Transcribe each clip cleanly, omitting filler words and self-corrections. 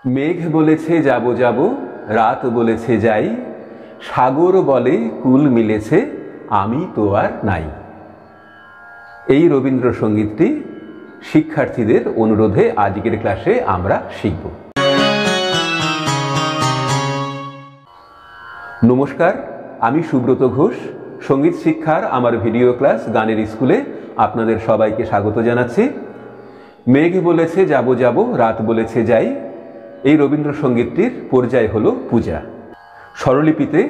মেঘ বলেছে যাব যাব, রাত বলেছে যাই, সাগর বলে কুল মিলেছে, আমি তো আর নাই। এই রবীন্দ্রসঙ্গীতটি শিক্ষার্থীদের অনুরোধে আজকের ক্লাসে আমরা শিখব। নমস্কার, আমি সুব্রত ঘোষ। সঙ্গীত শিক্ষার আমার ভিডিও ক্লাস গানের স্কুলে আপনাদের সবাইকে স্বাগত জানাচ্ছি। মেঘ বলেছে যাব যাব, রাত বলেছে যাই, এই রবীন্দ্রসঙ্গীতটির পর্যায় হলো পূজা। স্বরলিপিতে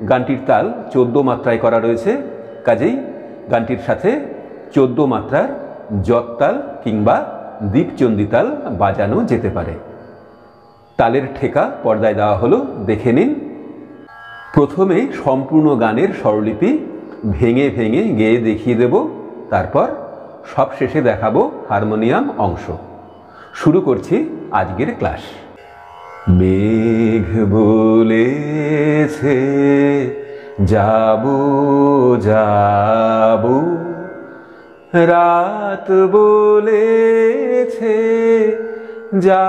গানটির তাল 14 মাত্রায় করা রয়েছে, কাজেই গানটির সাথে 14 মাত্রার জত্তাল কিংবা দীপচণ্ডী তাল বাজানো যেতে পারে। তালের ঠেকা পর্দায় দেওয়া হলো, দেখে নিন। প্রথমে সম্পূর্ণ গানের স্বরলিপি ভেঙে ভেঙে গেয়ে দেখিয়ে দেব, তারপর সবশেষে দেখাবো হারমোনিয়াম অংশ। শুরু করছি আজকের ক্লাস। মেঘ বলেছে যাব যাব, রাত বলেছে যাই।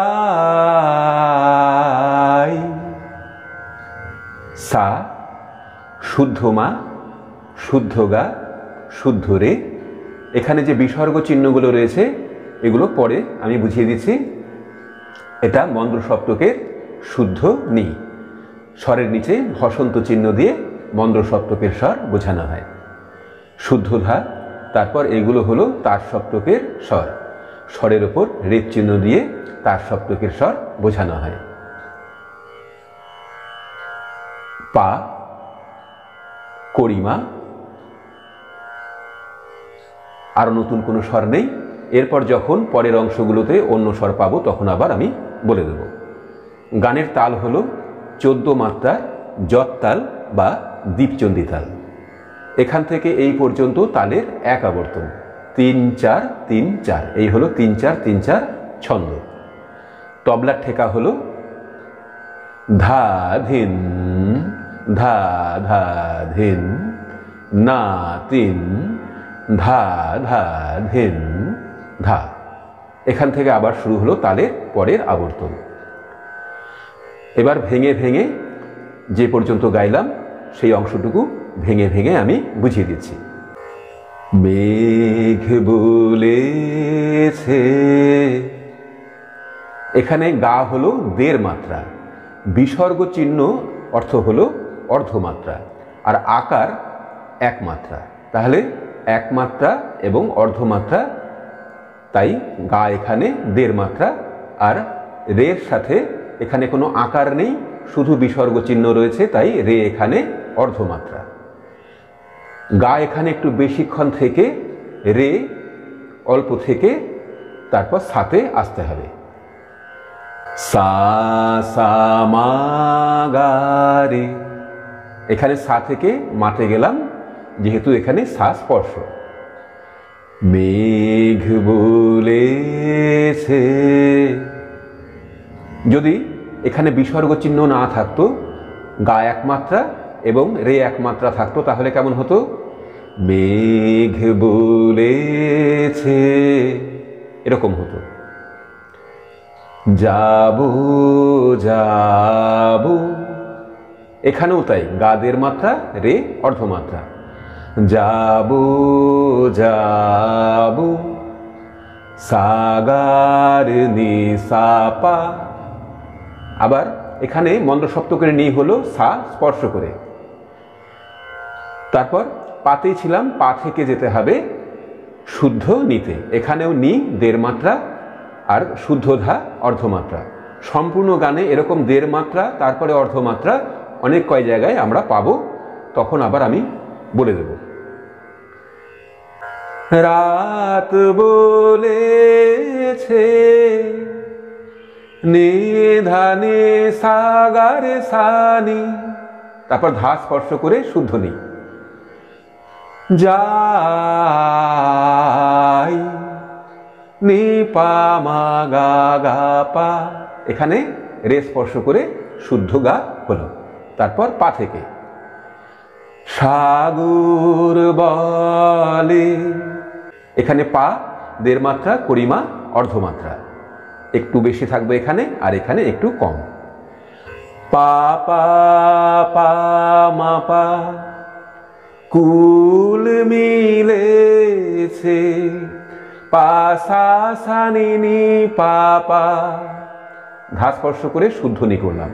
সা শুদ্ধ মা, শুদ্ধ গা, শুদ্ধ রে। এখানে যে বিসর্গ চিহ্নগুলো রয়েছে এগুলো পরে আমি বুঝিয়ে দিচ্ছি। এটা মন্দ্র সপ্তকের শুদ্ধ নি। স্বরের নিচে হসন্ত চিহ্ন দিয়ে মন্দ্র সপ্তকের স্বর বোঝানো হয়। শুদ্ধ ধা, তারপর এগুলো হলো তার সপ্তকের স্বর। স্বরের ওপর রেপ চিহ্ন দিয়ে তার সপ্তকের স্বর বোঝানো হয়। পা, করিমা, আর নতুন কোনো স্বর নেই। এরপর যখন পরের অংশগুলোতে অন্য স্বর পাবো তখন আবার আমি বলে দেব। গানের তাল হলো 14 মাত্রার জত্তাল বা দীপচণ্ডী তাল। এখান থেকে এই পর্যন্ত তালের এক আবর্তন, 3-4-3-4। এই হলো 3-4-3-4 ছন্দ। তবলার ঠেকা হলো ধা ধিন, ধা ধা ধিন, না তিন, ধা ধা ধিন, ধা। এখান থেকে আবার শুরু হলো তালের পরের আবর্তন। এবার ভেঙে ভেঙে যে পর্যন্ত গাইলাম সেই অংশটুকু ভেঙে ভেঙে আমি বুঝিয়ে দিচ্ছি। মেঘ বলেছে, এখানে গা হলো 1.5 মাত্রা, বিসর্গ চিহ্ন অর্থ হলো অর্ধমাত্রা, আর আকার 1 মাত্রা। তাহলে 1 মাত্রা এবং অর্ধমাত্রা, তাই গা এখানে 1.5 মাত্রা। আর রের সাথে এখানে কোনো আকার নেই, শুধু বিসর্গ চিহ্ন রয়েছে, তাই রে এখানে অর্ধমাত্রা। গা এখানে একটু বেশিক্ষণ থেকে রে অল্প থেকে তারপর সাথে আসতে হবে। সা সা মা গা রে। এখানে সা থেকে মাতে গেলাম, যেহেতু এখানে সা স্পর্শ। মেঘ বলেছে, যদি এখানে বিসর্গ চিহ্ন না থাকতো, গা 1 মাত্রা এবং রে 1 মাত্রা থাকতো, তাহলে কেমন হতো? মেঘ বলেছে, এরকম হতো। যাব যাব, এখানেও তাই, গা 1.5 মাত্রা, রে অর্ধমাত্রা। যাব যাব, সাগার নি সা পা। আবার এখানে মন্দ্র সপ্তকের নি হলো সা স্পর্শ করে। তারপর পাতেই ছিলাম, পা থেকে যেতে হবে শুদ্ধ নিতে। এখানেও নি 1.5 মাত্রা আর শুদ্ধ ধা অর্ধমাত্রা। সম্পূর্ণ গানে এরকম 1.5 মাত্রা তারপরে অর্ধমাত্রা অনেক কয় জায়গায় আমরা পাবো, তখন আবার আমি বলে দেব। রাত বলেছে নে ধানে সাগারে সানি, তারপর ধা স্পর্শ করে শুদ্ধ নি। যাই নি পা মা গা গা পা, এখানে রে স্পর্শ করে শুদ্ধ গা হলো। তারপর পা থেকে সাগর বলে, এখানে পা 1.5 মাত্রা, করিমা অর্ধমাত্রা। একটু বেশি থাকবে এখানে, আর এখানে একটু কম। পা পা পা মা পা, কুল মিলেছে, পা সা সা নি নি পা পা, ধা স্পর্শ করে শুদ্ধনি করলাম।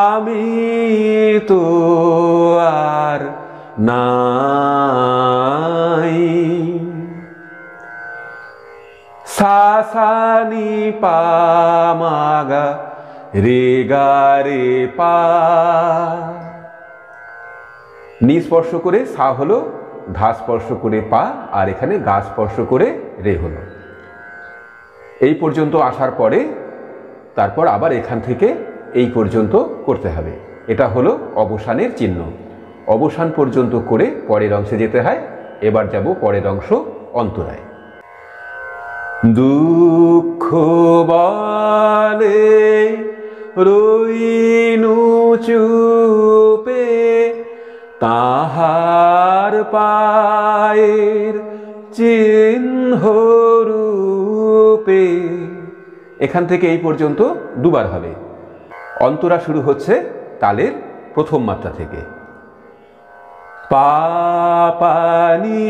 আমি তো আর নাই, সা সা নি পা মা গা রে গা রে পা, নি স্পর্শ করে সা হলো, ধা স্পর্শ করে পা, আর এখানে গা স্পর্শ করে রে হলো। এই পর্যন্ত আসার পরে তারপর আবার এখান থেকে এই পর্যন্ত করতে হবে। এটা হলো অবসানের চিহ্ন। অবসান পর্যন্ত করে পরের অংশে যেতে হয়। এবার যাব পরের অংশ, অন্তরায়। দুঃখ বলে রইনু চুপে, তাহার পায়ের চিহ্ন রূপে। এখান থেকে এই পর্যন্ত দুবার হবে। অন্তরা শুরু হচ্ছে তালের প্রথম মাত্রা থেকে। পা পা নি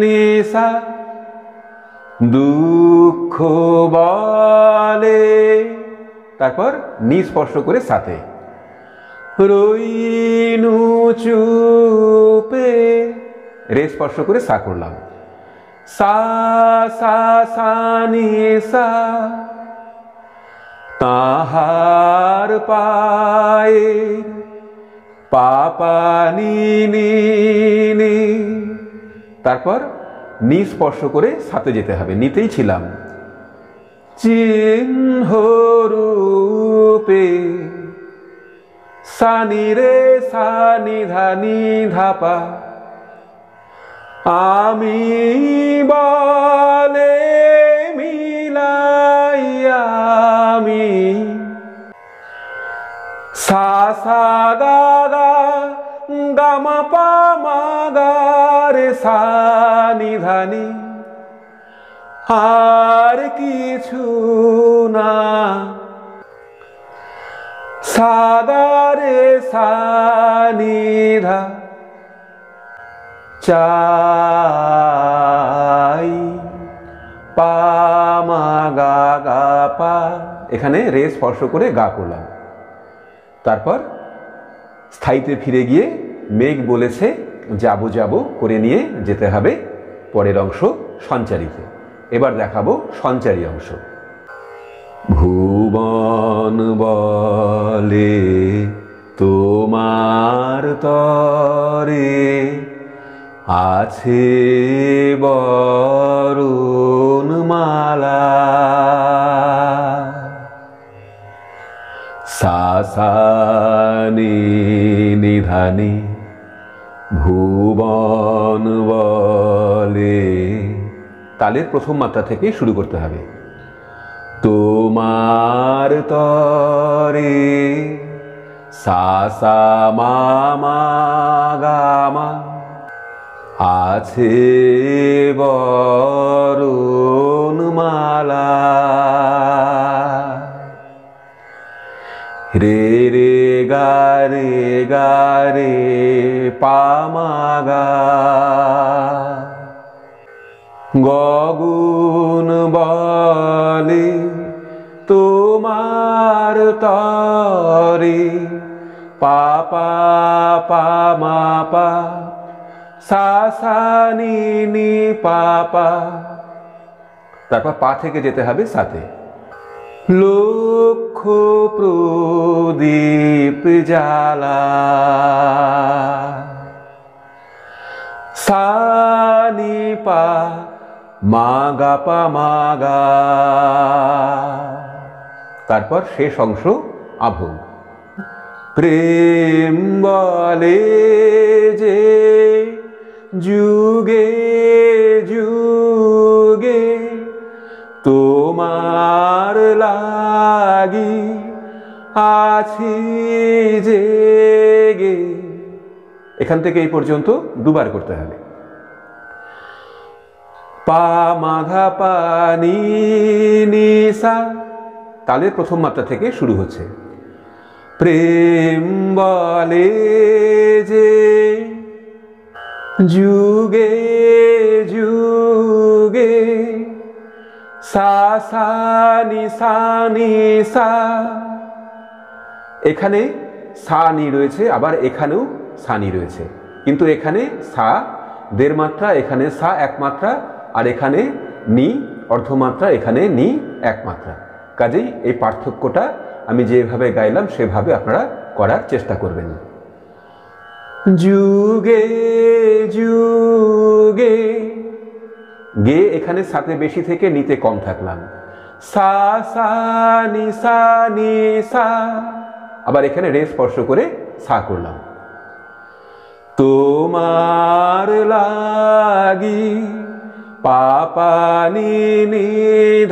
নি সা, দুঃখ বলে, তারপর নি স্পর্শ করে সাথে, রইনু চুপে, রে স্পর্শ করে সা করলাম, সা সা সা নি সা, তাহার পায়ের, পা পা নি নি নি, তারপর নি স্পর্শ করে সাথে যেতে হবে, নিতেই ছিলাম, চিহ্ন রূপে, সা নি রে সা নি ধা নি ধা পা, আমি বলে মিলাইয়া আমি, সা সা গা গা গা মা পা মা গা রে সা নি ধা নি, আর কিছু না, সা গা রে সা নি ধা, চাই, পা মা গা গা পা, এখানে রে স্পর্শ করে গা করলাম। তারপর স্থায়ীতে ফিরে গিয়ে মেঘ বলেছে যাবো যাবো করে নিয়ে যেতে হবে পরের অংশ সঞ্চারিতে। এবার দেখাবো সঞ্চারী অংশ। ভুবন বলে তোমার তরে আছে বরুণ মালা, সা সা নি নি ধা নি, ভুবন বলে, তালের প্রথম মাত্রা থেকে শুরু করতে হবে। তোমার তরে, সা সা মা মা গা মা, আছে বরুণ মালা, রে রে গা রে পা মা গা, গগন বলে তোমার তরে, পা পা পা মা পা, সা সা নি নি পা পা, তারপর পা থেকে যেতে হবে সাথে। লক্ষ প্রদীপ জ্বালা, সা নি পা মা গা পা মা গা, তারপর শেষ অংশ আভোগ। প্রেম বলে যে যুগে যুগে তোমার লাগি আছি জেগে, এখান থেকে এই পর্যন্ত দুবার করতে হবে। পা মাধা পা নি নি সা, তালের প্রথম মাত্রা থেকে শুরু হচ্ছে। প্রেম বলে যে যুগে যুগে সা সা নি সা, এখানে সা নি রয়েছে, আবার এখানেও সা নি রয়েছে, কিন্তু এখানে সা দেড় মাত্রা, এখানে সা এক মাত্রা, আর এখানে নি অর্ধমাত্রা, এখানে নি এক মাত্রা। কাজেই এই পার্থক্যটা আমি যেভাবে গাইলাম সেভাবে আপনারা করার চেষ্টা করবেন। যুগে যুগে, গে এখানে সাথে বেশি থেকে নিতে কম থাকলাম। সা সা নি সা, আবার এখানে রে স্পর্শ করে সা করলাম। তোমার লাগি পা পা নি নি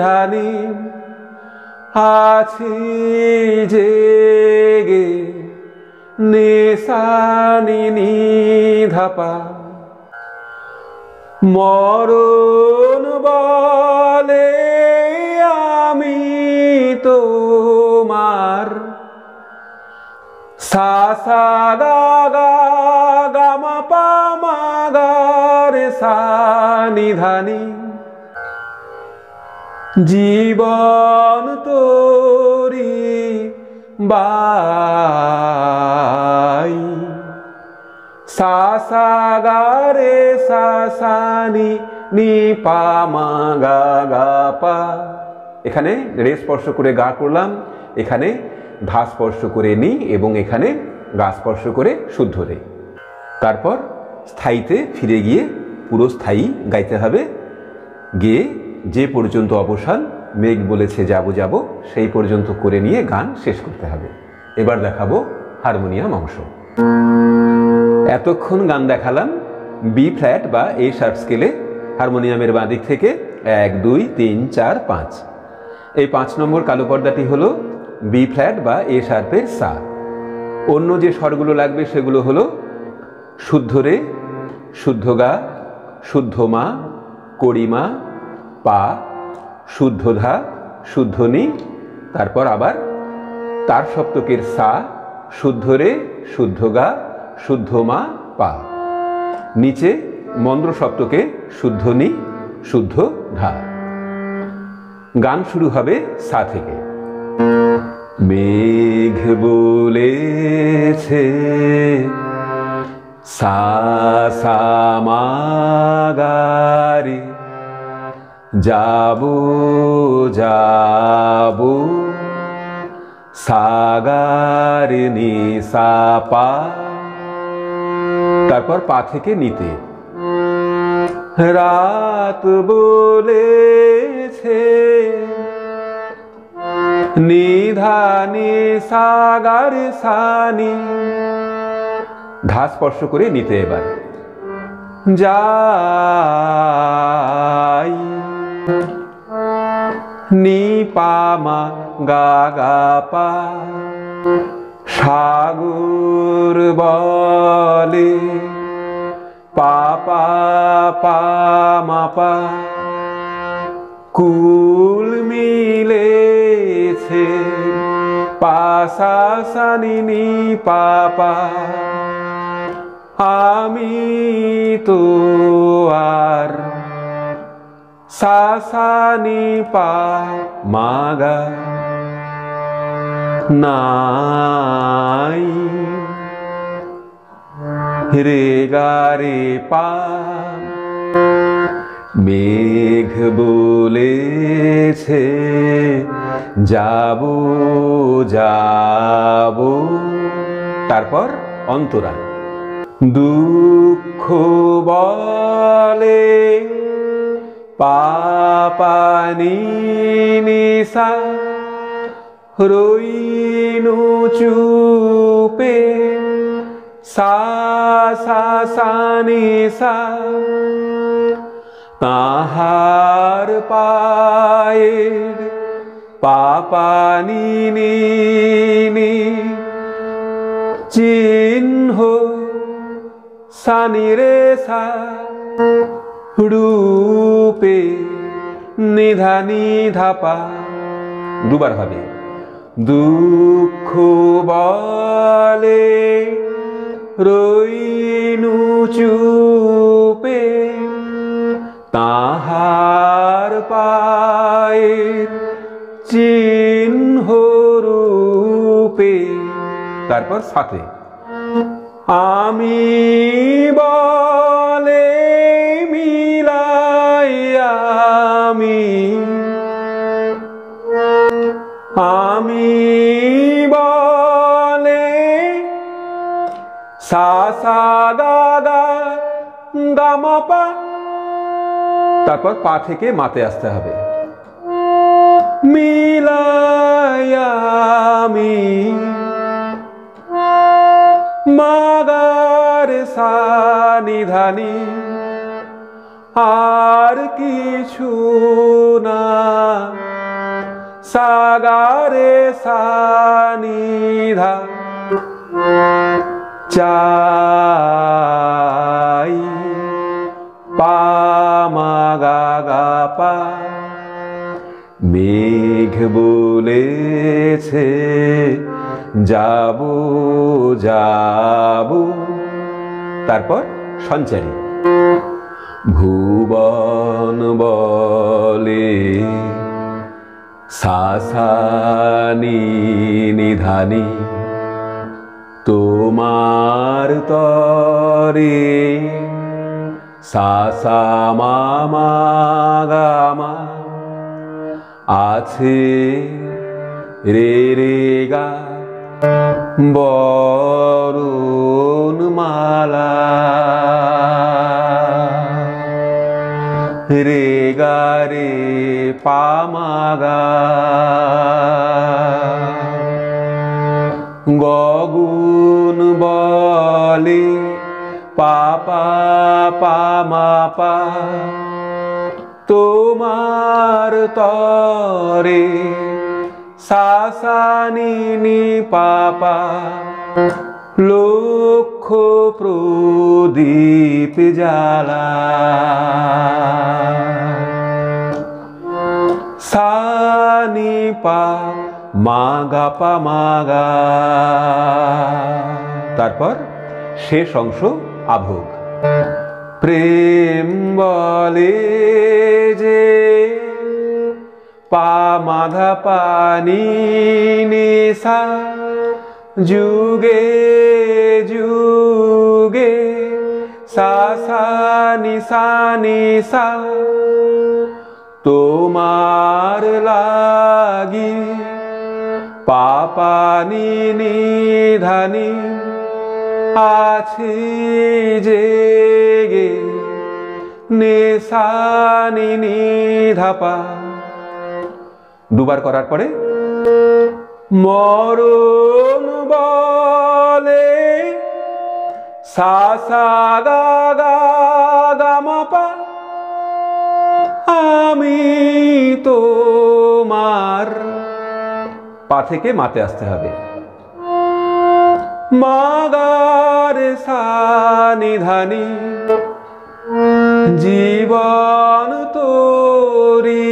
ধা নি, আছি জেগে নে সা নি নি ধা পা। মরণ বলে আমি তোমার, সা সা গা গা গা মা পা মা গা রে সা নি ধা নি। জীবন তোরি বাই, সা সা গা রে সা সা নি নি পা মা গা গা পা। এখানে রে স্পর্শ করে গা করলাম, এখানে ধা স্পর্শ করে নি, এবং এখানে গা স্পর্শ করে শুদ্ধ রে। তারপর স্থায়ীতে ফিরে গিয়ে পুরো স্থায়ী গাইতে হবে। গেয়ে যে পর্যন্ত অবসান মেঘ বলেছে যাব যাব সেই পর্যন্ত করে নিয়ে গান শেষ করতে হবে। এবার দেখাবো হারমোনিয়াম অংশ। এতক্ষণ গান দেখালাম বি ফ্ল্যাট বা এ শার্প স্কেলে, হারমোনিয়ামের বাঁ দিক থেকে 1 2 3 4 5। এই 5 নম্বর কালো পর্দাটি হলো বি ফ্ল্যাট বা এ শার্পের সা। অন্য যে স্বরগুলো লাগবে সেগুলো হলো শুদ্ধ রে, শুদ্ধ গা, শুদ্ধ মা, কড়িমা, পা, শুদ্ধ ধা, শুদ্ধ নি, তারপর আবার তার সপ্তকের সা, শুদ্ধ রে, শুদ্ধ গা, শুদ্ধ মা, পা। নিচে মন্দ্র সপ্তকে শুদ্ধ নি, শুদ্ধ ধা। গান শুরু হবে সা থেকে। মেঘ বলেছে সা সা মা গা রে, যাবো যাবো সা গা রে নি সা পা। তারপর পা থেকে নিতে। রাত বলেছে নিধা নি সা গা রে সা নি, ধা স্পর্শ করে নিতে। এবার যাই নি পা মা গা গা পা। সাগর বলে পা পা পা মা পা। কুল মিলেছে পা সা সা নি নি পা পা। আমি তো আর সা সা নি পা মা গা নাই, রে গা রে পা। মেঘ বলেছে যাবো যাবো, তারপর অন্তরা। দুঃখ বলে পা পা নি নি সা। রইনু চুপে সা সা সা নি সা। তাহার পায়ের পা পা নি নি নি, চিহ্ন সা নি রে সা। রূপে নিধানি ধাপা, দুবার হবে। দুঃখ বলে রইনু চুপে, তাহার পায়ের চিহ্ন রূপে, তারপর সাথে আমি বলে মিলাই আমি বলে সা সা গা গা গা মা পা, তারপর পা থেকে মাতে আসতে হবে। মিলাই আমি মাগার সা নিধানি, আর কিছু না সাগারে সা নিধা, চাই পা মা গা গা পা। মেঘ বলেছে যাব যাব, তারপর সঞ্চারী। ভুবন বলে সা সা নি নিধানি, তোমার তরে সা সা মা মা গা মা, আছে রে রে গা বরণ মালা, রে গা রে পা মা গা। গগন বলে পা পা পা মা পা, তোমার তরে সা সা নি নি পা পা, লক্ষ প্রদীপ জ্বালা, সা নি পা মা গা পা মা গা। তারপর শেষ অংশ আভোগ। প্রেম বলে যে পা মাধা পানি নিশা, যুগে যুগে সা সা নিশা নিশা, তোমার লাগি পা পা নি নিধানি, আছি জেগে নেশা নি নিধাপা। দুবার করার পরে মরণ বলে সা সা গা গা গা মা পা, আমি তোমার, পা থেকে মাতে আসতে হবে। মাগার সা নিধানি, জীবন তোরি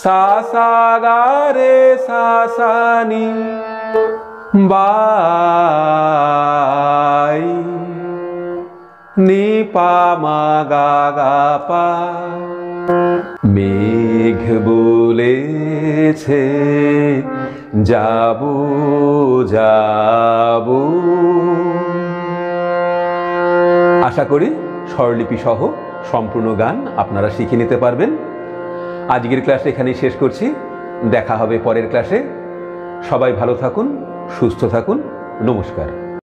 সা সা গা রে সা সা নি, বাই নি পা মা গা গা পা। মেঘ বলেছে যাব যাব। আশা করি স্বরলিপি সহ সম্পূর্ণ গান আপনারা শিখে নিতে পারবেন। আজকের ক্লাস এখানেই শেষ করছি, দেখা হবে পরের ক্লাসে। সবাই ভালো থাকুন, সুস্থ থাকুন, নমস্কার।